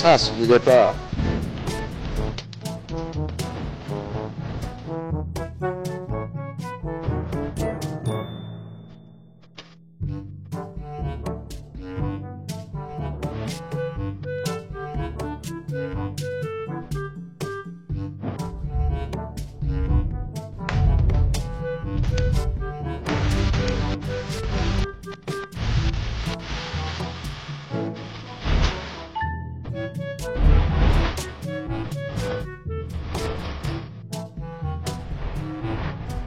sas du départ.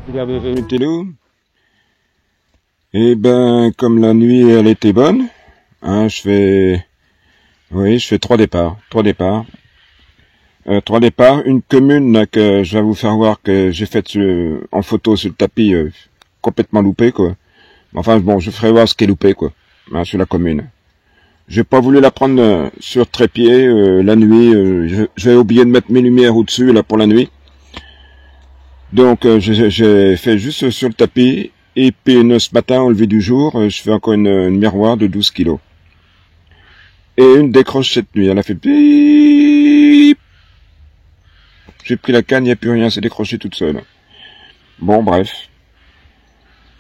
Regardez la météo. Et ben, comme la nuit elle était bonne, hein, je fais 3 départs. 3 départs, une commune là, que je vais vous faire voir que j'ai faite en photo sur le tapis, complètement loupé quoi. Enfin bon, je ferai voir ce qui est loupé quoi, hein, sur la commune. J'ai pas voulu la prendre sur trépied la nuit. J'ai oublié de mettre mes lumières au-dessus là pour la nuit. Donc j'ai fait juste sur le tapis. Et puis ce matin, au lever du jour, je fais encore une miroir de 12 kilos. Et une décroche cette nuit. Elle a fait bip. J'ai pris la canne, il n'y a plus rien, c'est décroché toute seule. Bon, bref.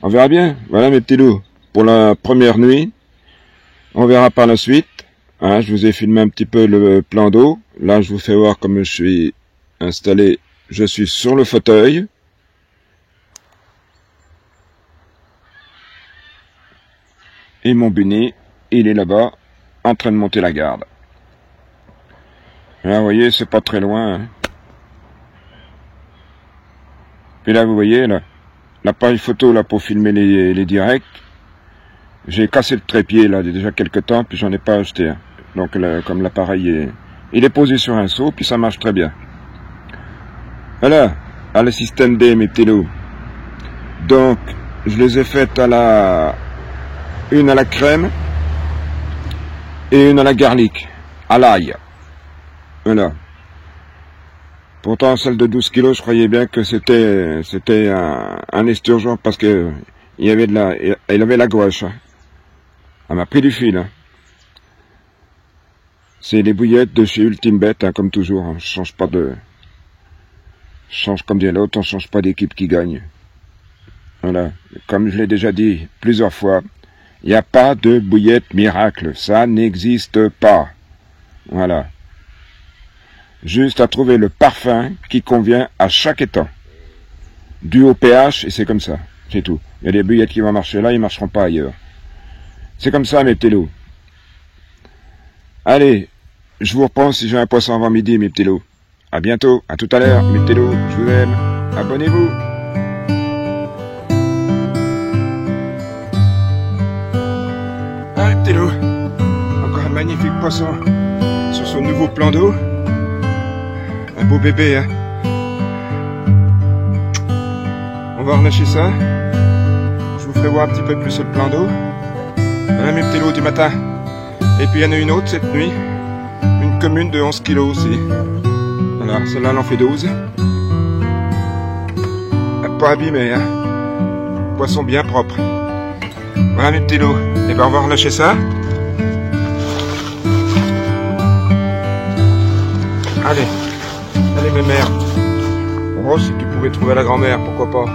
On verra bien. Voilà mes petits loups. Pour la première nuit. On verra par la suite. Hein, je vous ai filmé un petit peu le plan d'eau. Là, je vous fais voir comme je suis installé. Je suis sur le fauteuil. Et mon Bunny, il est là-bas, en train de monter la garde. Là, vous voyez, c'est pas très loin. Hein. Et là, vous voyez, là, l'appareil photo là pour filmer les directs. J'ai cassé le trépied là déjà quelques temps, puis j'en ai pas acheté. Hein. Donc, comme l'appareil il est posé sur un seau, puis ça marche très bien. Voilà, à le système D, mes petits loups. Donc, je les ai faites une à la crème et une à la garlic, à l'ail. Voilà. Pourtant, celle de 12 kilos, je croyais bien que c'était un esturgeon parce que il avait la gouache. Hein. Elle m'a pris du fil. Hein. C'est les bouillettes de chez Ultime Bet, hein, comme toujours. Hein. Je change comme dit l'autre, on change pas d'équipe qui gagne. Voilà. Comme je l'ai déjà dit plusieurs fois, il n'y a pas de bouillette miracle. Ça n'existe pas. Voilà. Juste à trouver le parfum qui convient à chaque étang. Dû au pH, et c'est comme ça. C'est tout. Il y a des bouillettes qui vont marcher là, ils ne marcheront pas ailleurs. C'est comme ça, mes petits loups. Allez, je vous reprends si j'ai un poisson avant midi, mes petits loups. À bientôt, à tout à l'heure, mes petits loups. Je vous aime. Abonnez-vous. Ah, mes petits loups. Encore un magnifique poisson sur ce nouveau plan d'eau. Un beau bébé, hein. On va relâcher ça. Je vous ferai voir un petit peu plus le plan d'eau. Voilà mes petits lots du matin. Et puis il y en a une autre cette nuit. Une commune de 11 kilos aussi. Voilà, celle-là elle en fait 12. Pas abîmé, hein. Poisson bien propre. Voilà mes petits lots. Et ben on va relâcher ça. Allez. Allez mes mères. Oh, si tu pouvais trouver la grand-mère, pourquoi pas.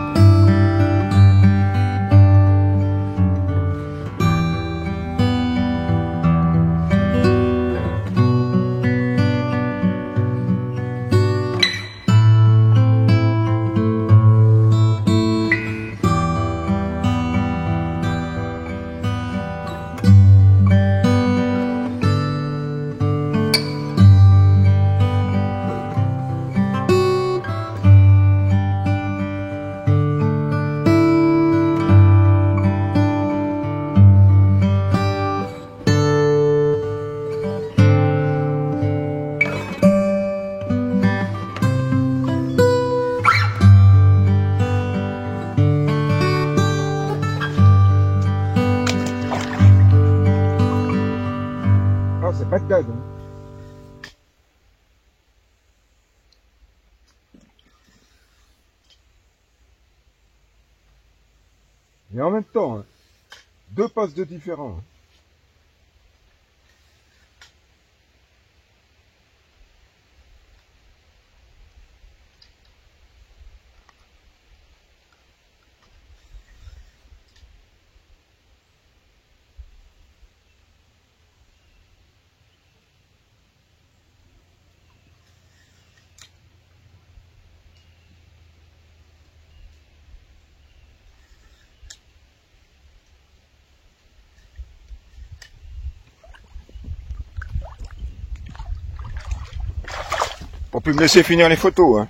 C'est Bagdad. Hein. Et en même temps, hein, 2 passes de différents. peut me laisser finir les photos, hein.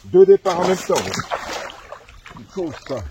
2 départs en même temps. Il faut ça.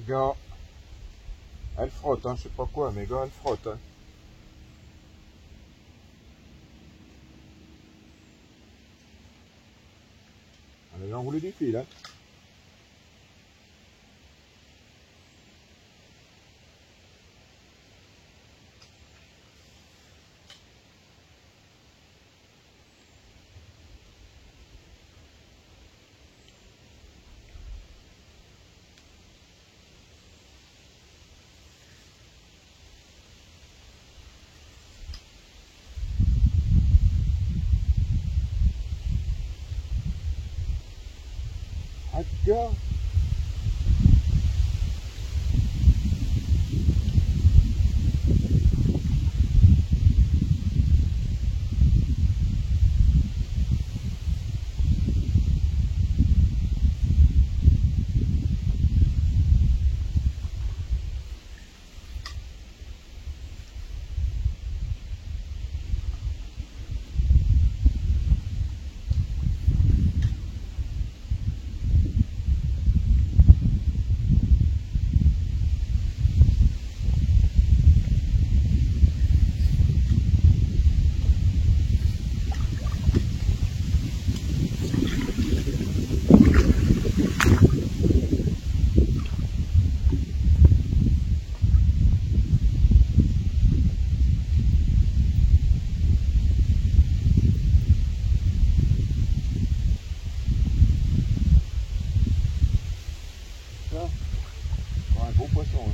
Gars, elle frotte, hein, je sais pas quoi, mais gars, elle frotte, hein. Elle a enroulé du fil, hein. Ah, gars. Ça, c'est un gros poisson, hein.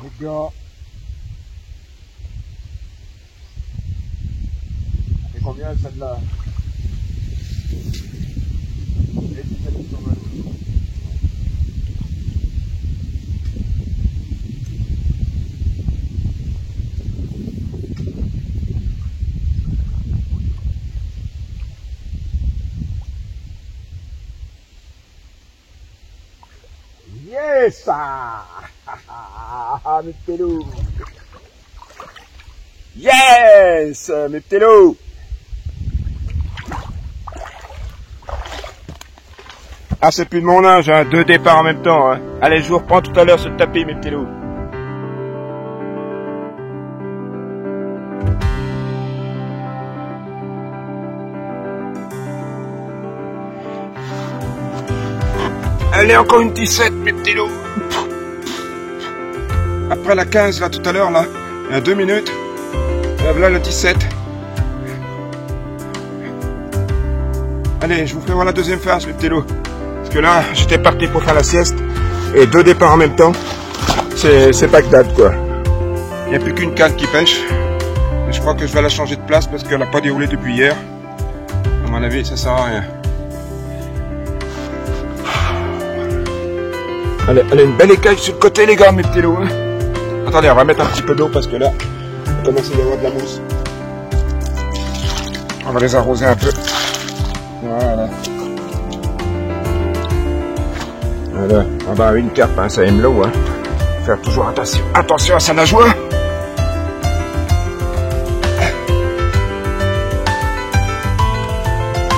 Les gars. Ça fait combien celle-là? Yes! Mes petits loups! Yes! Mes petits loups! Ah, c'est plus de mon âge, hein. 2 départs en même temps, hein. Allez, je vous reprends tout à l'heure sur le tapis, mes petits loups. Allez, encore une 17, mes petits loups. Après la 15, là, tout à l'heure, là, il y a 2 minutes. Là, la 17. Allez, je vous fais voir la deuxième phase, mes petits loups. Parce que là, j'étais parti pour faire la sieste. Et 2 départs en même temps. C'est Bagdad, quoi. Il n'y a plus qu'une canne qui pêche. Et je crois que je vais la changer de place parce qu'elle n'a pas déroulé depuis hier. À mon avis, ça sert à rien. Allez, une belle écaille sur le côté, les gars, mes petits loups. Hein. Attendez, on va mettre un petit peu d'eau parce que là, il commence à y avoir de la mousse. On va les arroser un peu. Voilà. Voilà. On va une cape, hein, ça aime l'eau. Hein. Faire toujours attention à sa nageoire.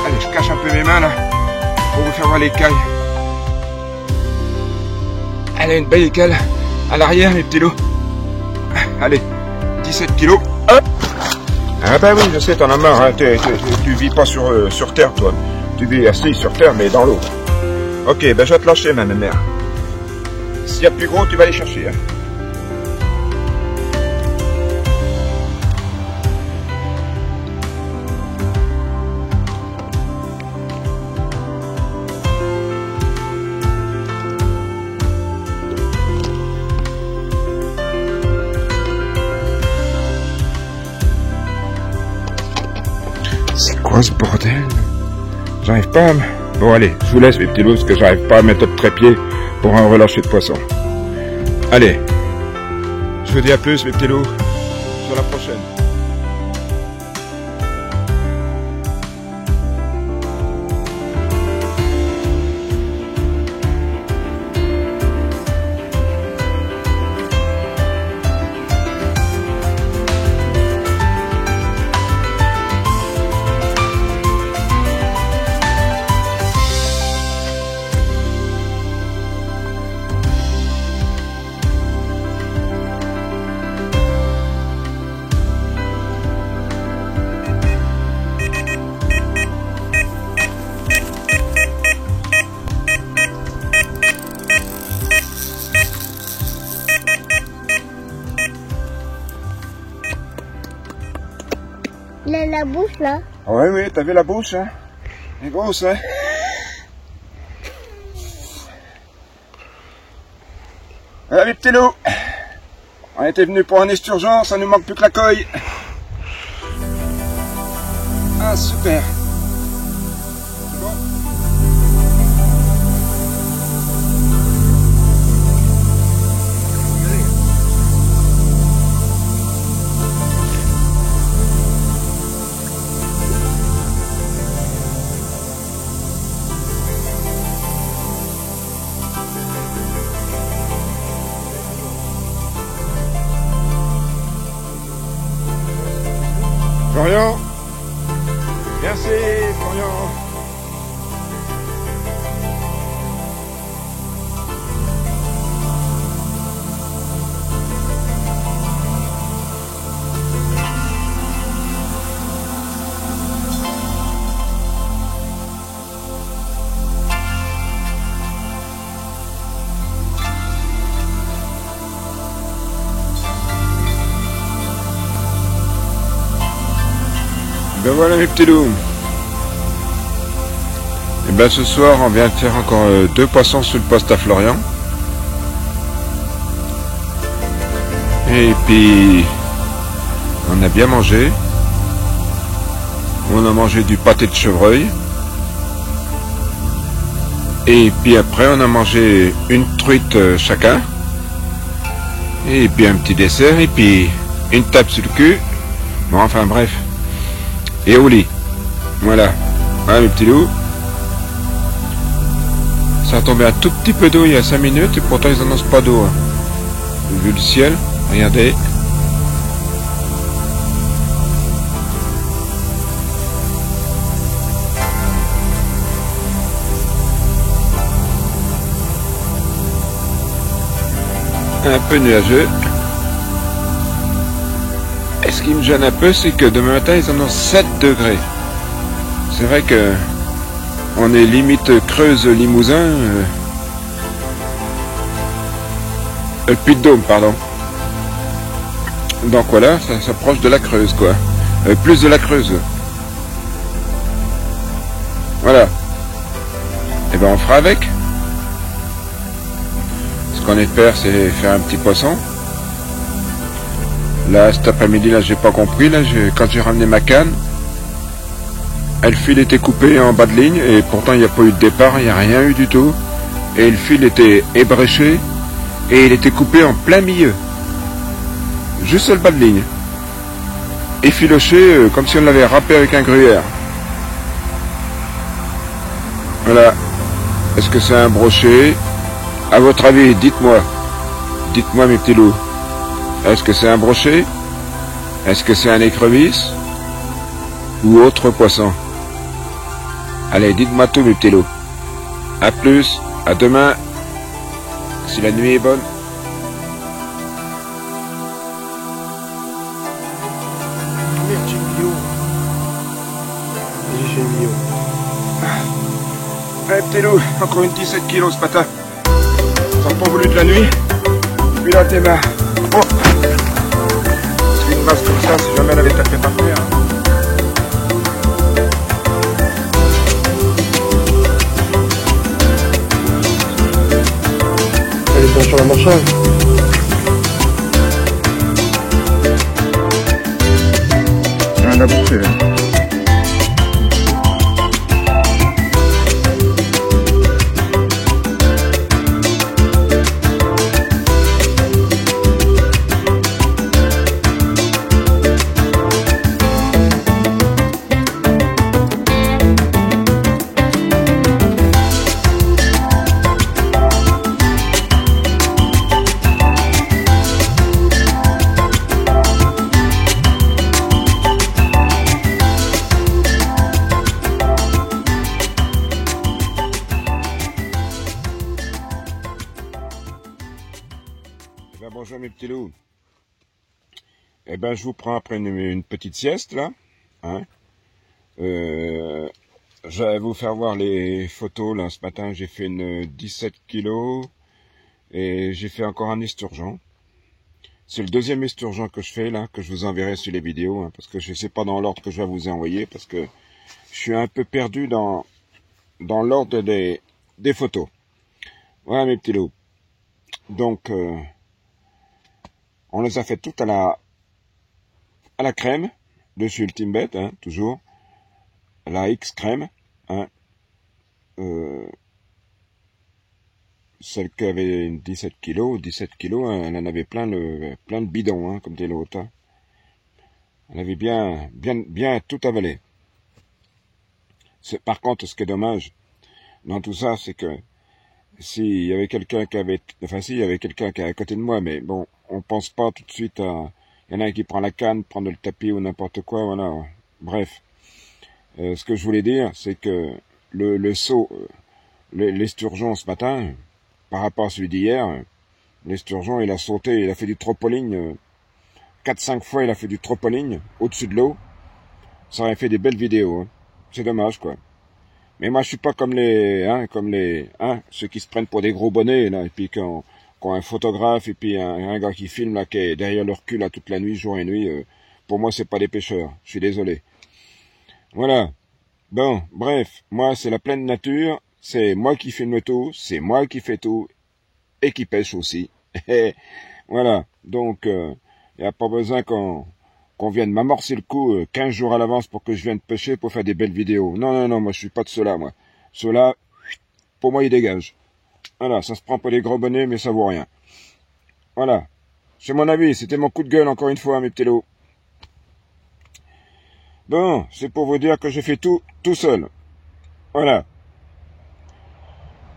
Allez, je cache un peu mes mains là pour vous faire voir l'écaille. Allez, une belle écale à l'arrière, mes petits loups. Allez, 17 kilos. Hop. Ah bah oui, je sais, t'en as marre. Hein. Tu vis pas sur terre, toi. Tu vis assis sur terre, mais dans l'eau. Ok, ben je vais te lâcher, ma mère. S'il y a plus gros, tu vas aller chercher. Hein. C'est quoi ce bordel? J'arrive pas à me... Bon allez, je vous laisse mes petits loups parce que j'arrive pas à mettre de trépied pour un relâcher de poisson. Allez, je vous dis à plus mes petits loups, sur la prochaine. Il a la bouche là. Oui, oui, t'as vu la bouche, hein? Elle est grosse, hein? Voilà mes petits loups. On était venus pour un esturgeon, ça nous manque plus que la coille. Ah, super. C'est bon. Florian. Merci, Florian. Ben voilà mes petits loups. Et ben ce soir on vient de faire encore 2 poissons sur le poste à Florian. Et puis, on a bien mangé. On a mangé du pâté de chevreuil. Et puis après, on a mangé une truite chacun. Et puis un petit dessert. Et puis une tape sur le cul. Bon, enfin bref. Et au lit. Voilà. Hein, mes petits loups. Ça a tombé un tout petit peu d'eau il y a 5 minutes. Et pourtant, ils annoncent pas d'eau. Hein. Vu le ciel. Regardez. Un peu nuageux. Et ce qui me gêne un peu, c'est que demain matin, ils en ont 7 degrés. C'est vrai que on est limite Creuse-Limousin. Puy-de-Dôme, pardon. Donc voilà, ça s'approche de la Creuse, quoi. Plus de la Creuse. Voilà. Et ben on fera avec. Ce qu'on espère, c'est faire un petit poisson. Là, cet après-midi, là, j'ai pas compris. Là, quand j'ai ramené ma canne, le fil était coupé en bas de ligne et pourtant il n'y a pas eu de départ, il n'y a rien eu du tout. Et le fil était ébréché et il était coupé en plein milieu. Juste sur le bas de ligne. Effiloché comme si on l'avait râpé avec un gruyère. Voilà. Est-ce que c'est un brochet? À votre avis, dites-moi. Dites-moi mes petits loups. Est-ce que c'est un brochet? Est-ce que c'est un écrevisse? Ou autre poisson? Allez, dites-moi tout mes petits loups. A plus, à demain, si la nuit est bonne. Merde, j'ai mis haut. J'ai mis haut. Allez petit loup, encore une 17 kilos ce matin. Ça n'a pas voulu de la nuit. Puis là t'es marre. Oh. C'est une masse comme ça, si jamais elle avait tapé par terre. Elle est bien sur la marchage. Rien à bouffer là. Bonjour mes petits loups. Eh ben je vous prends après une petite sieste là. Hein. Je vais vous faire voir les photos là. Ce matin j'ai fait une 17 kilos et j'ai fait encore un esturgeon. C'est le deuxième esturgeon que je fais là, que je vous enverrai sur les vidéos, hein, parce que je sais pas dans l'ordre que je vais vous envoyer, parce que je suis un peu perdu dans l'ordre des photos. Voilà mes petits loups. Donc on les a fait toutes à la crème, dessus Ultimate, hein, toujours, la X crème, hein, celle qui avait 17 kilos, hein, elle en avait plein de bidons, hein, comme des l'autre. Hein. Elle avait bien tout avalé. Par contre, ce qui est dommage dans tout ça, c'est que s'il y avait quelqu'un qui avait, enfin si, il y avait quelqu'un qui est à côté de moi, mais bon, on pense pas tout de suite à, il y en a un qui prend la canne, prend le tapis ou n'importe quoi, voilà. Bref, ce que je voulais dire, c'est que le saut, l'esturgeon ce matin, par rapport à celui d'hier, l'esturgeon, il a sauté, il a fait du trampoline, 4-5 fois il a fait du trampoline au-dessus de l'eau. Ça aurait fait des belles vidéos, hein. C'est dommage, quoi. Mais moi, je suis pas comme ceux qui se prennent pour des gros bonnets, là, et puis qui ont un photographe, et puis un gars qui filme, là, qui est derrière leur cul, là, toute la nuit, jour et nuit. Pour moi, c'est pas des pêcheurs. Je suis désolé. Voilà. Bon, bref. Moi, c'est la pleine nature. C'est moi qui filme tout. C'est moi qui fais tout. Et qui pêche aussi. Voilà, donc il n'y a pas besoin qu'on vienne m'amorcer le coup 15 jours à l'avance pour que je vienne pêcher pour faire des belles vidéos. Non, non, non, moi je suis pas de ceux-là, moi. Ceux-là, pour moi, ils dégagent. Voilà, ça se prend pour des gros bonnets, mais ça vaut rien. Voilà, c'est mon avis, c'était mon coup de gueule encore une fois, mes petits lots. Bon, c'est pour vous dire que je fais tout seul. Voilà.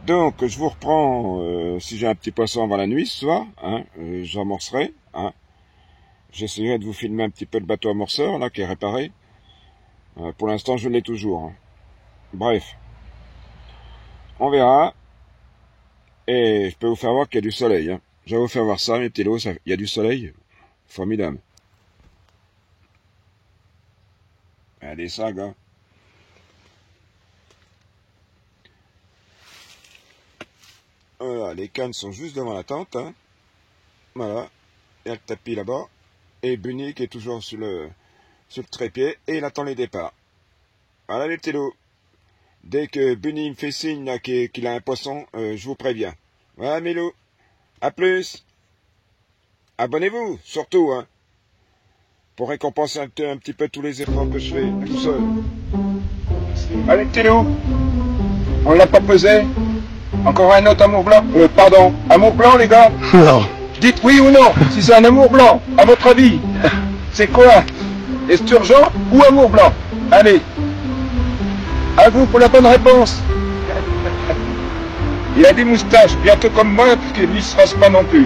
Donc, je vous reprends, si j'ai un petit poisson avant la nuit ce soir, hein, j'amorcerai, hein. J'essaierai de vous filmer un petit peu le bateau amorceur, là, qui est réparé. Pour l'instant, je l'ai toujours. Hein. Bref. On verra. Et je peux vous faire voir qu'il y a du soleil. Hein. Je vais vous faire voir ça, mes petits lots, il y a du soleil. Formidable. Allez, ça, gars. Voilà, les cannes sont juste devant la tente. Hein. Voilà. Il y a le tapis là-bas. Et Bunny qui est toujours sur le trépied. Et il attend les départs. Voilà les petits loups. Dès que Bunny me fait signe qu'il a un poisson, je vous préviens. Voilà mes loups. A plus. Abonnez-vous, surtout. Hein, pour récompenser un petit peu tous les efforts que je fais tout seul. Allez petits loups. On l'a pas pesé. Encore un autre amour blanc. Pardon. Amour blanc les gars. Non. Dites oui ou non, si c'est un amour blanc, à votre avis, c'est quoi? Esturgeon ou amour blanc? Allez, à vous pour la bonne réponse. Il a des moustaches, bientôt comme moi, parce qu'il ne se rase pas non plus.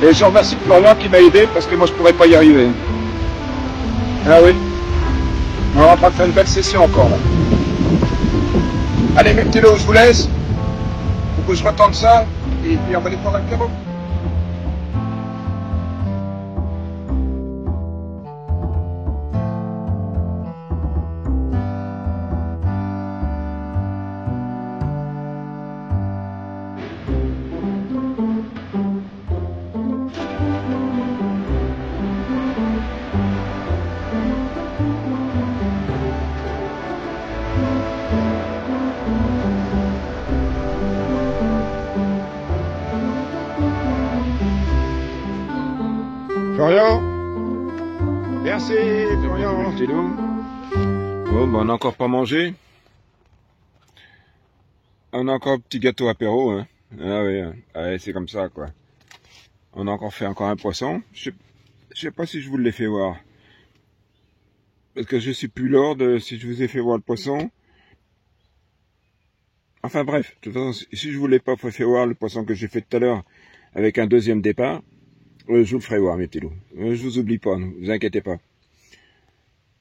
Et je remercie Florian qui m'a aidé, parce que moi je pourrais pas y arriver. Ah oui, on va pas faire une belle session encore là. Allez mes petits lots, je vous laisse. Faut que je retente ça, et puis on va aller voir un carreau. Florian. Merci, Florian. Bon, ben, on n'a encore pas mangé. On a encore un petit gâteau apéro. Hein. Ah oui, ouais, c'est comme ça, quoi. On a encore fait un poisson. Je sais pas si je vous l'ai fait voir. Parce que je suis plus lord si je vous ai fait voir le poisson. Enfin bref, de toute façon, si je vous l'ai pas fait voir le poisson que j'ai fait tout à l'heure avec un deuxième départ, je vous le ferai voir, mes petits loups. Je vous oublie pas, ne vous inquiétez pas.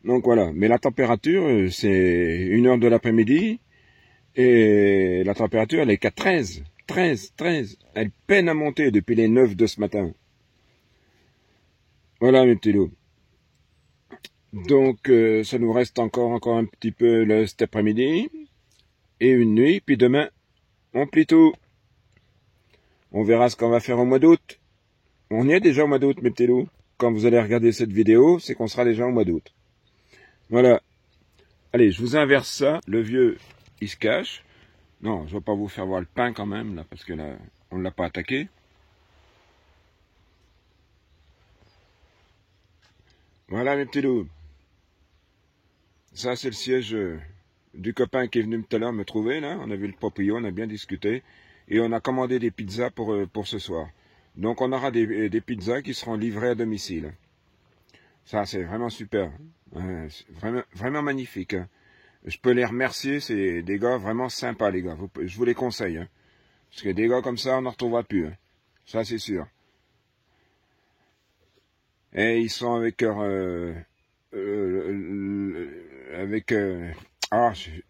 Donc voilà, mais la température, c'est 1h de l'après-midi, et la température, elle est qu'à 13. Elle peine à monter depuis les 9 de ce matin. Voilà, mes petits loups. Donc, ça nous reste encore un petit peu cet après-midi, et une nuit, puis demain, on plie tout. On verra ce qu'on va faire au mois d'août. On y est déjà au mois d'août, mes petits loups. Quand vous allez regarder cette vidéo, c'est qu'on sera déjà au mois d'août. Voilà. Allez, je vous inverse ça. Le vieux, il se cache. Non, je ne vais pas vous faire voir le pain quand même, là, parce que là, on ne l'a pas attaqué. Voilà, mes petits loups. Ça, c'est le siège du copain qui est venu tout à l'heure me trouver, là. On a vu le proprio, on a bien discuté. Et on a commandé des pizzas pour ce soir. Donc on aura des pizzas qui seront livrées à domicile. Ça, c'est vraiment super. C'est vraiment magnifique. Je peux les remercier, c'est des gars vraiment sympas, les gars. Je vous les conseille. Hein. Parce que des gars comme ça, on n'en retrouvera plus. Hein. Ça, c'est sûr. Et ils sont avec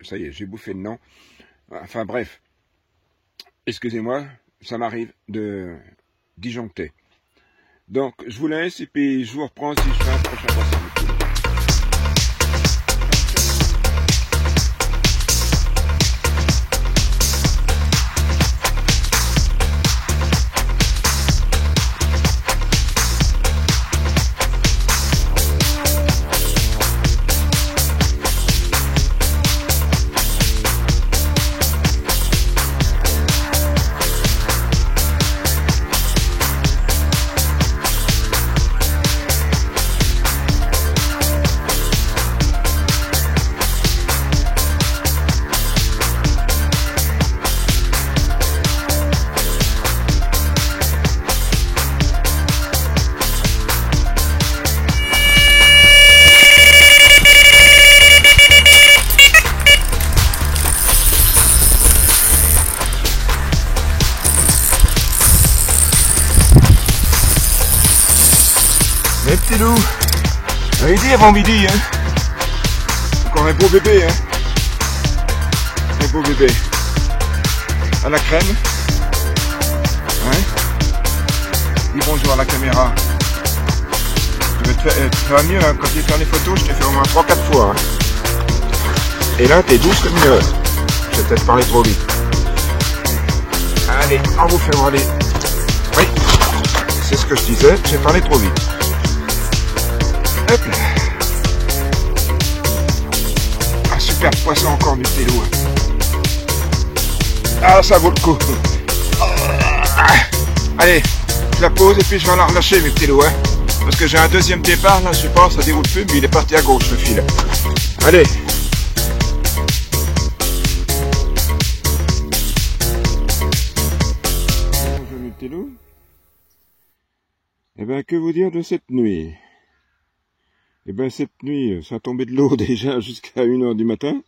ça y est, j'ai bouffé le nom. Enfin bref. Excusez-moi, ça m'arrive de disjoncter. Donc, je vous laisse et puis je vous reprends si je fais un prochain poisson. petits loups. J'avais dit avant midi, hein. Encore un beau bébé, hein. Un beau bébé. À la crème. Ouais. Dis bonjour à la caméra. Tu vas mieux, hein. Quand tu fais les photos, je t'ai fait au moins 3-4 fois. Hein. Et là, t'es douce comme une heure. Je vais peut-être parler trop vite. Allez, on vous fait voir les... Oui, c'est ce que je disais, j'ai parlé trop vite. Hop là. Un super poisson encore du télo. Ah, ça vaut le coup. Allez, je la pose et puis je vais la relâcher mes petits loups. Hein. Parce que j'ai un deuxième départ, là, je sais pas, ça déroule plus, mais il est parti à gauche le fil. Allez. Bonjour mes petits loups. Eh ben, que vous dire de cette nuit? Eh ben, cette nuit, ça a tombé de l'eau déjà jusqu'à 1h du matin.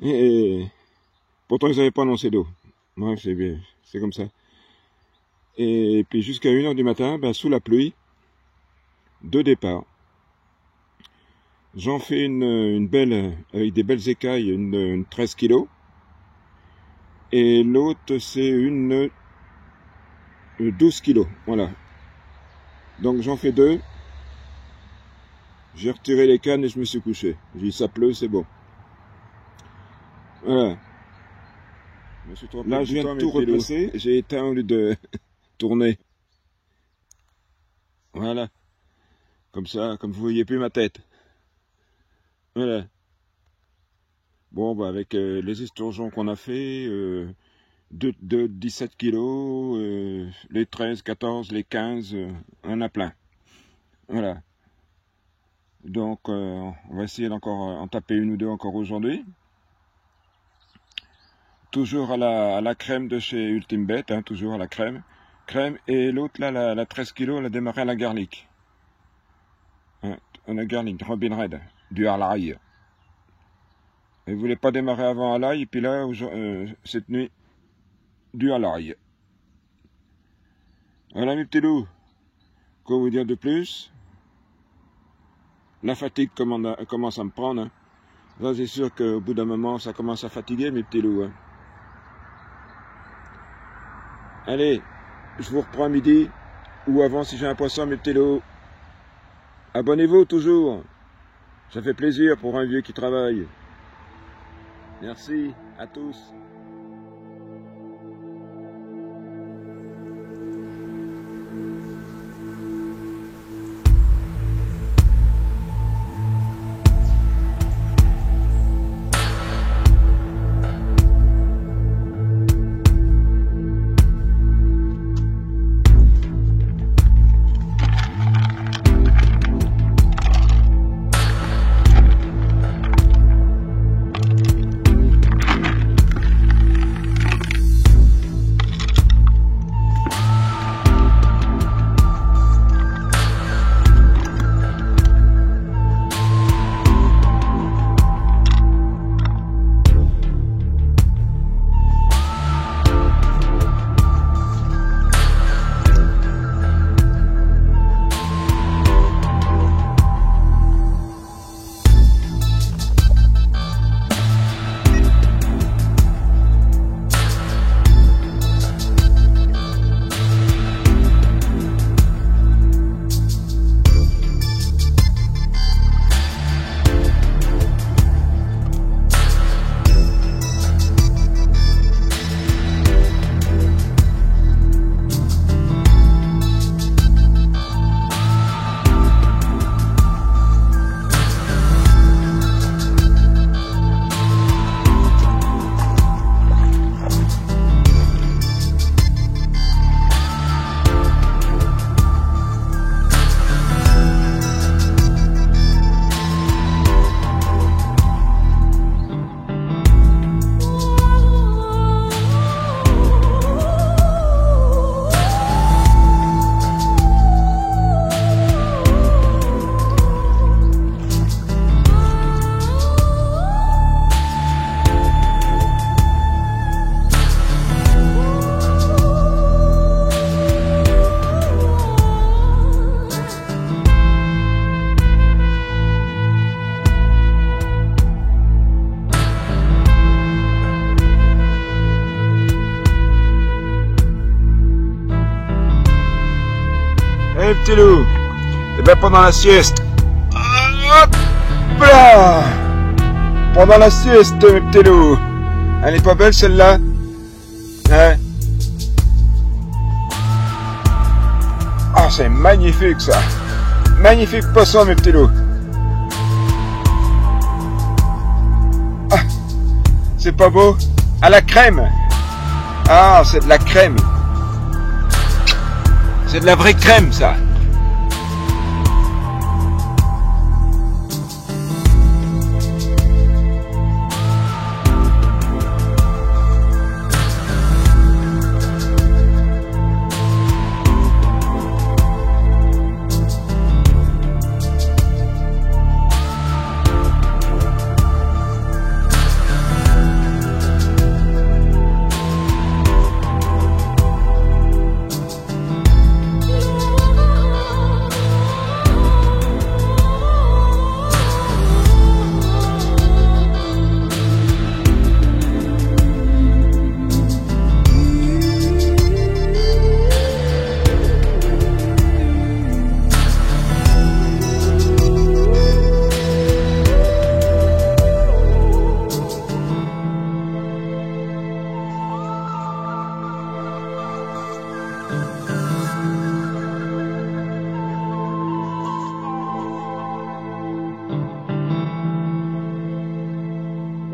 Et pourtant, ils n'avaient pas annoncé d'eau. Bref, c'est bien, c'est comme ça. Et puis, jusqu'à 1h du matin, ben, sous la pluie, 2 départs. J'en fais une belle, avec des belles écailles, une 13 kg. Et l'autre, c'est une 12 kg. Voilà. Donc, j'en fais 2. J'ai retiré les cannes et je me suis couché. J'ai dit, ça pleut, c'est bon. Voilà. Là, je viens de tout replacer. J'ai éteint au lieu de tourner. Voilà. Comme ça, comme vous voyez plus ma tête. Voilà. Bon, bah, avec les esturgeons qu'on a fait, de 17 kilos, les 13, 14, les 15, on a plein. Voilà. Donc, on va essayer d'encore en taper une ou deux encore aujourd'hui. Toujours à la crème de chez Ultime Bet, hein, toujours à la crème. Crème, et l'autre, là, la 13 kg, elle a démarré à la garlic. Hein, on a garlic, Robin Red, du à l'ail. Elle voulait pas démarrer avant à l'ail, et puis là, cette nuit, du à l'ail. Voilà mes petits loups. Quoi vous dire de plus? La fatigue commence à me prendre. Hein. Là, c'est sûr qu'au bout d'un moment, ça commence à fatiguer, mes petits loups. Hein. Allez, je vous reprends à midi, ou avant si j'ai un poisson, mes petits loups. Abonnez-vous toujours. Ça fait plaisir pour un vieux qui travaille. Merci à tous. mes petits loups. Et bien pendant la sieste. Hop là. Pendant la sieste, mes petits loups. Elle est pas belle celle-là? Hein? Ah, c'est magnifique ça. Magnifique poisson, mes petits loups. Ah, c'est pas beau? À la crème. Ah, c'est de la crème. C'est de la vraie crème, ça.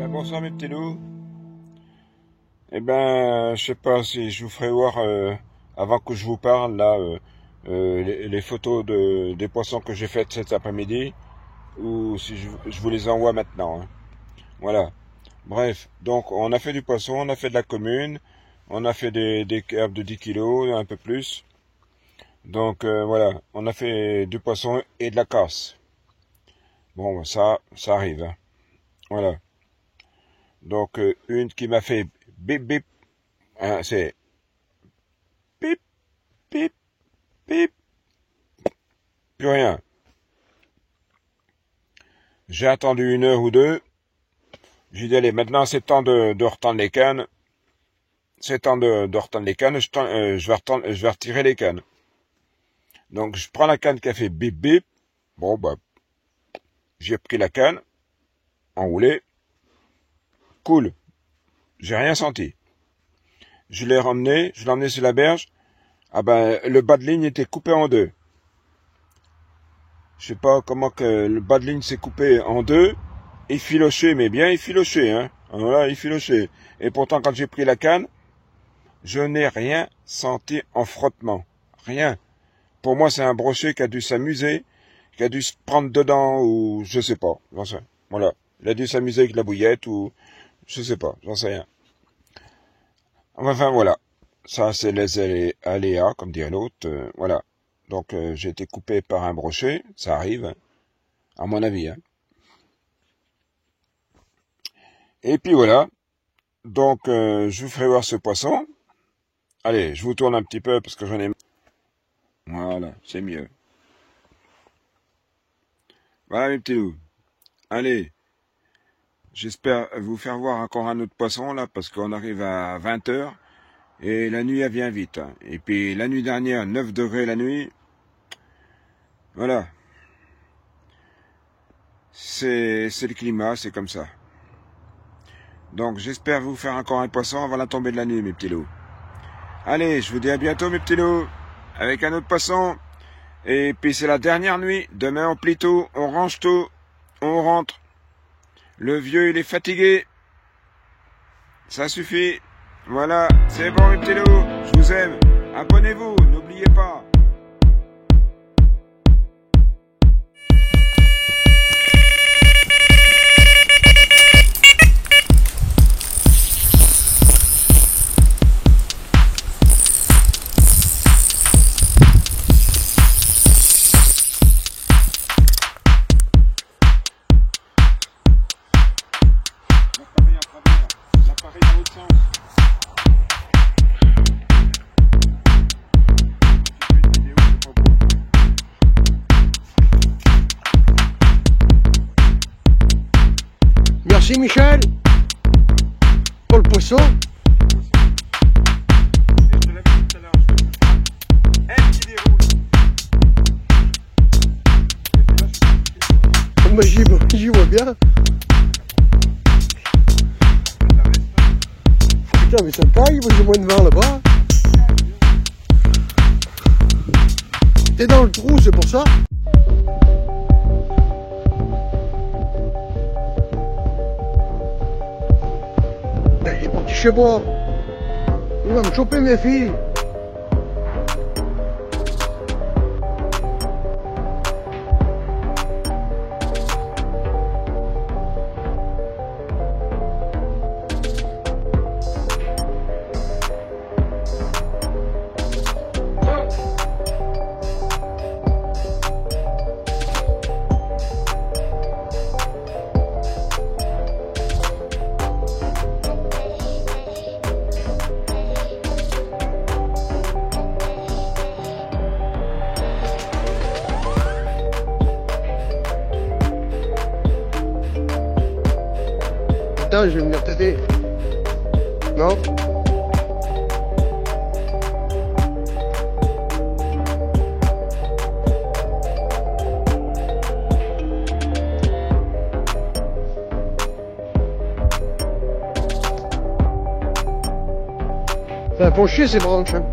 Bonsoir mes petits loups. Eh ben, je sais pas si je vous ferai voir avant que je vous parle là les photos des poissons que j'ai faites cet après-midi, ou si je vous les envoie maintenant. Hein. Voilà. Bref, donc on a fait du poisson, on a fait de la commune, on a fait des carpes de 10 kilos, un peu plus. Donc voilà, on a fait du poisson et de la casse. Bon, ça arrive. Hein. Voilà. Donc, une qui m'a fait bip bip, hein, c'est pip, pip, pip, plus rien. J'ai attendu 1 heure ou 2. J'ai dit, allez, maintenant c'est temps de retendre les cannes. C'est temps de retendre les cannes, je vais retirer les cannes. Donc, je prends la canne qui a fait bip bip. Bon, bah, j'ai pris la canne, enroulée. Cool. J'ai rien senti. Je l'ai emmené sur la berge. Ah ben, le bas de ligne était coupé en 2. Je sais pas comment que le bas de ligne s'est coupé en 2. Il filochait, mais bien il filochait, hein. Voilà, il filochait. Et pourtant, quand j'ai pris la canne, je n'ai rien senti en frottement. Rien. Pour moi, c'est un brochet qui a dû s'amuser, qui a dû se prendre dedans, ou je sais pas. Voilà. Il a dû s'amuser avec la bouillette, ou je sais pas, j'en sais rien. Enfin, voilà. Ça, c'est les aléas, comme dirait l'autre. Voilà. Donc, j'ai été coupé par un brochet. Ça arrive, hein, à mon avis. Hein. Et puis, voilà. Donc, je vous ferai voir ce poisson. Allez, je vous tourne un petit peu, parce que j'en ai... Voilà, c'est mieux. Voilà, mes petits loups. Allez. J'espère vous faire voir encore un autre poisson, là, parce qu'on arrive à 20 h, et la nuit, elle vient vite. Hein. Et puis, la nuit dernière, 9 degrés la nuit. Voilà. C'est le climat, c'est comme ça. Donc, j'espère vous faire encore un poisson avant la tombée de la nuit, mes petits loups. Allez, je vous dis à bientôt, mes petits loups, avec un autre poisson. Et puis, c'est la dernière nuit. Demain, on plie tout, on range tout, on rentre. Le vieux, il est fatigué. Ça suffit. Voilà, c'est bon, mes petits loups. Je vous aime. Abonnez-vous, n'oubliez pas. L'appareil dans l'autre sens. Merci Michel pour le poisson. Et je te l'avais dit tout à l'heure, un petit déroule. mais j'y vois bien. Putain, mais ça me caille, moi j'ai moins de vent là-bas. T'es dans le trou, c'est pour ça. Il est parti chez moi. Il va me choper mes filles. Putain, je vais venir t'aider. Non? Ça font chier ces branches. Hein.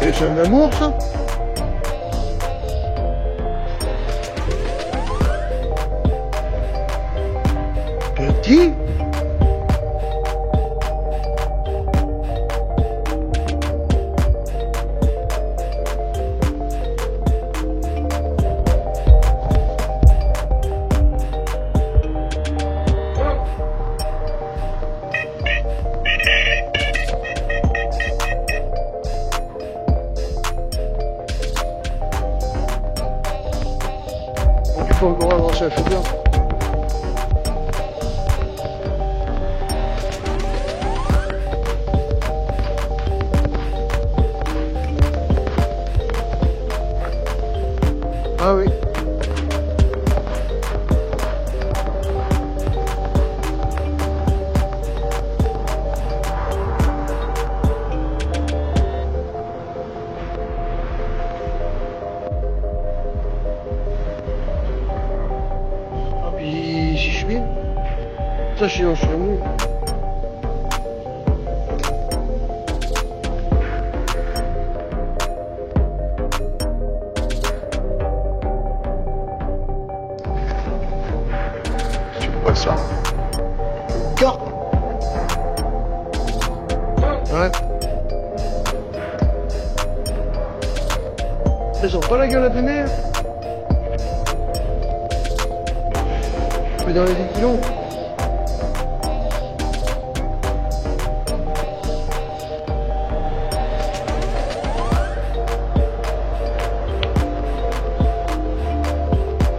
Et c'est un amour ça? Petit? Il faut encore avancer un chauffeur. Ah oui. Ah puis si je suis, ça je suis en chemin. Ça. Carte. Ouais. Ils ont pas la gueule à donner. Mais dans les 10 kilos.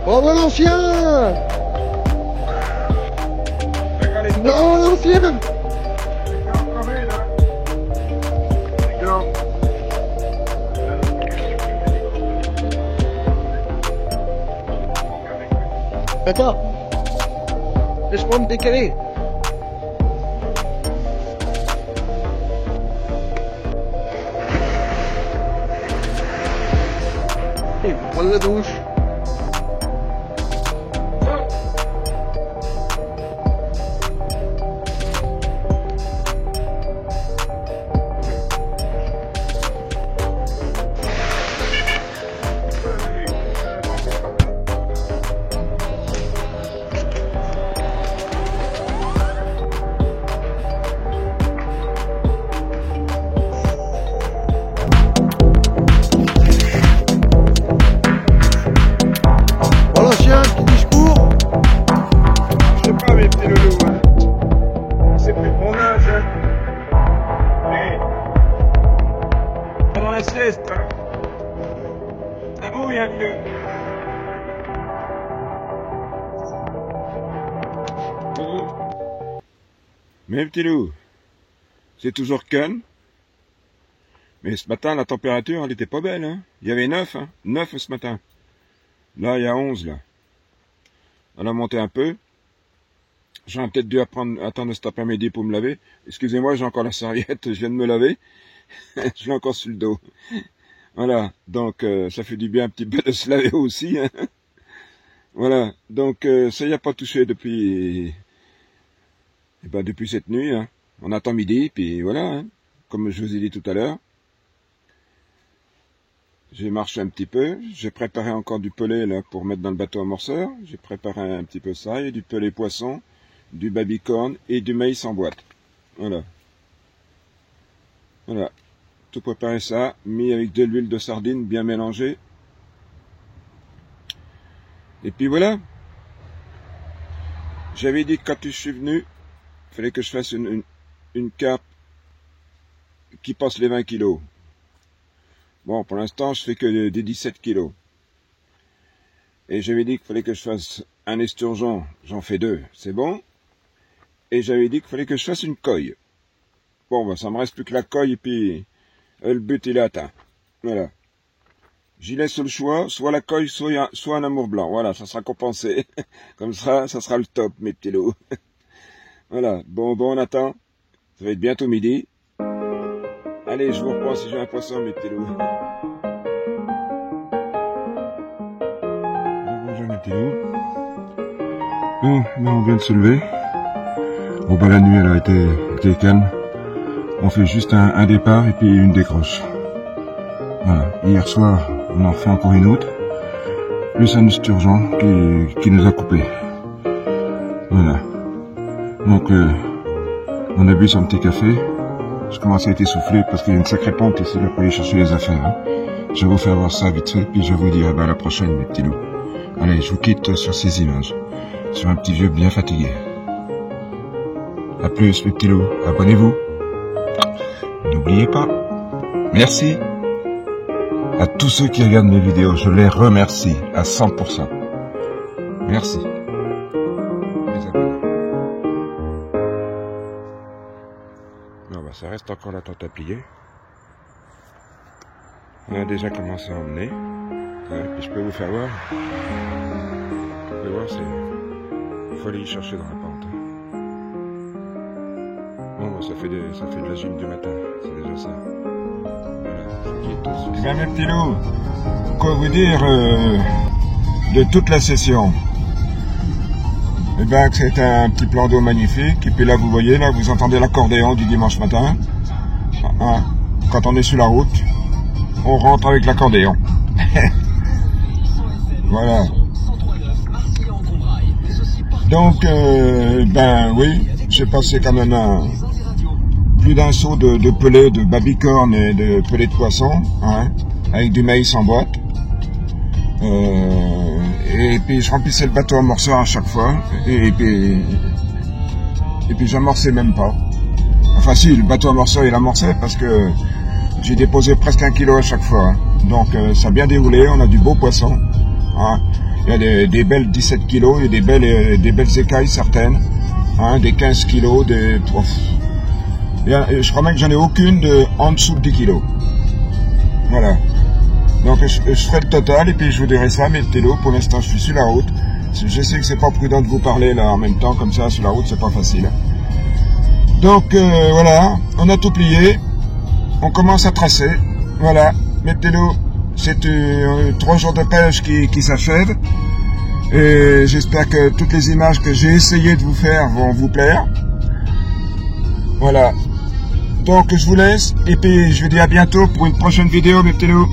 Oh Valencien! Non, l'ancien! Attends, laisse-moi me décaler. Et prendre la douche. Mais petit loup, c'est toujours Ken. Mais ce matin, la température, elle était pas belle, hein. Il y avait 9, hein. 9 ce matin. Là, il y a 11, là. Elle a monté un peu. J'aurais peut-être dû attendre cet après-midi pour me laver. Excusez-moi, j'ai encore la serviette, je viens de me laver. Je l'ai encore sur le dos. Voilà, donc ça fait du bien un petit peu de se laver aussi. Hein. Voilà, donc ça y a pas touché depuis depuis cette nuit. Hein. On attend midi, puis voilà, hein, comme je vous ai dit tout à l'heure. J'ai marché un petit peu, j'ai préparé encore du pelé là pour mettre dans le bateau amorceur. J'ai préparé un petit peu ça, et du pelé poisson, du baby-corn et du maïs en boîte. Voilà. Voilà. Tout préparé ça, mis avec de l'huile de sardine bien mélangée. Et puis voilà. J'avais dit que quand je suis venu, il fallait que je fasse une carpe qui passe les 20 kilos. Bon, pour l'instant, je fais que des 17 kilos. Et j'avais dit qu'il fallait que je fasse un esturgeon, j'en fais 2, c'est bon. Et j'avais dit qu'il fallait que je fasse une coille. Bon, ben, ça me reste plus que la coille, et puis le but, il est atteint. Voilà. J'y laisse le choix, soit la coille, soit un amour blanc. Voilà, ça sera compensé. Comme ça sera le top, mes petits loups. Voilà, bon, on attend. Ça va être bientôt midi. Allez, je vous reprends si j'ai un poisson, mes petits loups. Bonjour, mes petits loups. Bon, là, on vient de se lever. Bon, ben, la nuit, elle a été calme. On fait juste un départ et puis une décroche. Voilà. Hier soir, on en fait encore une autre. Plus un esturgeon qui nous a coupé. Voilà. Donc, on a bu son petit café. Je commence à être essoufflé parce qu'il y a une sacrée pente ici là pour aller chercher les affaires. Hein. Je vais vous faire voir ça vite fait, puis je vais vous dire à la prochaine, mes petits loups. Allez, je vous quitte sur ces images. Sur un petit vieux bien fatigué. A plus, mes petits loups. Abonnez-vous. N'oubliez pas. Merci. À tous ceux qui regardent mes vidéos, je les remercie à 100%. Merci. Les abonnés. Non, bah, ça reste encore la tente à plier. On a déjà commencé à emmener. Puis je peux vous faire voir. Vous pouvez voir, il faut aller y chercher dans la pente. Bon, bah, ça fait de la gym du matin. C'est déjà ça. Eh bien, mes petits loups, quoi vous dire de toute la session? Eh bien, c'est un petit plan d'eau magnifique. Et puis là, vous voyez, là, vous entendez l'accordéon du dimanche matin. Quand on est sur la route, on rentre avec l'accordéon. Voilà. Donc, ben oui, j'ai passé quand même plus d'un seau de pelé de baby-corn et de pelé de poisson, hein, avec du maïs en boîte. Et puis je remplissais le bateau amorceur à chaque fois, et puis j'amorçais même pas. Enfin si, le bateau amorceur il amorçait parce que j'ai déposé presque 1 kilo à chaque fois. Hein. Donc ça a bien déroulé, on a du beau poisson. Hein. Il y a des belles 17 kilos, il y a des belles écailles certaines, hein, des 15 kilos, des... Je crois même que j'en ai aucune en dessous de 10 kilos. Voilà. Donc je ferai le total et puis je vous dirai ça, mes petits loups. Pour l'instant, je suis sur la route. Je sais que c'est pas prudent de vous parler là en même temps, comme ça, sur la route, c'est pas facile. Donc voilà, on a tout plié. On commence à tracer. Voilà, mes petits loups, c'est 3 jours de pêche qui s'achèvent. Et j'espère que toutes les images que j'ai essayé de vous faire vont vous plaire. Voilà. Donc je vous laisse et puis je vous dis à bientôt pour une prochaine vidéo, mes petits loups.